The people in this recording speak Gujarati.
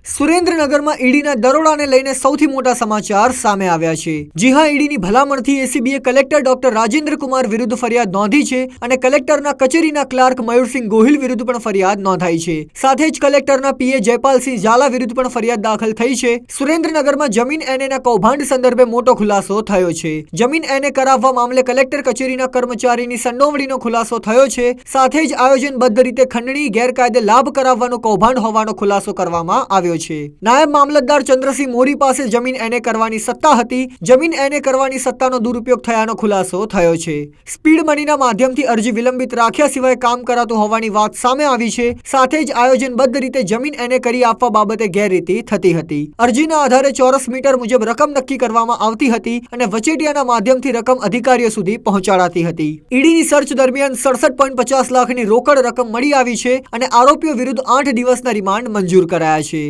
સુરેન્દ્રનગરમાં ઈડીના દરોડાને લઈને સૌથી મોટા સમાચાર સામે આવ્યા છે। જી હા, ઈડીની ભલામણથી એસીબીએ કલેક્ટર ડોક્ટર રાજેન્દ્ર કુમાર વિરુદ્ધ ફરિયાદ નોંધી છે અને કલેક્ટરના કચેરીના ક્લાર્ક મયુરસિંહ ગોહિલ વિરુદ્ધ પણ ફરિયાદ નોંધાઈ છે। સાથે જ કલેક્ટરના પીએ જયપાલસિંહ ઝાલા વિરુદ્ધ પણ ફરિયાદ દાખલ થઈ છે। સુરેન્દ્રનગરમાં જમીન એનેના કૌભાંડ સંદર્ભે મોટો ખુલાસો થયો છે। જમીન એને કરાવવા મામલે કલેક્ટર કચેરીના કર્મચારીની સંડોવણીનો ખુલાસો થયો છે। સાથે જ આયોજનબદ્ધ રીતે ખંડણી ગેરકાયદે લાભ કરાવવાનો કૌભાંડ હોવાનો ખુલાસો કરવામાં આવ્યો છે। નાયબ મામલતદાર ચંદ્રસિંહ મોરી પાસે જમીન એને કરવાની સત્તા હતી। જમીન એને કરવાની સત્તાનો દુરુપયોગ થયાનો ખુલાસો થયો છે। સ્પીડ મનીના માધ્યમથી અરજી વિલંબિત રાખ્યા સિવાય કામ કરાતું હોવાની વાત સામે આવી છે। સાથે જ આયોજનબદ્ધ રીતે જમીન એને કરી આપવા બાબતે ગેરરીતિ થતી હતી। અરજીના આધારે ચોરસ મીટર મુજબ રકમ નક્કી કરવામાં આવતી હતી અને વચેટિયાના માધ્યમથી રકમ અધિકારીઓ સુધી પહોંચાડાતી હતી। ઈડીની સર્ચ દરમિયાન 67.50 લાખની રોકડ રકમ મળી આવી છે અને આરોપીઓ વિરુદ્ધ 8 દિવસના રિમાન્ડ મંજૂર કરાયા છે।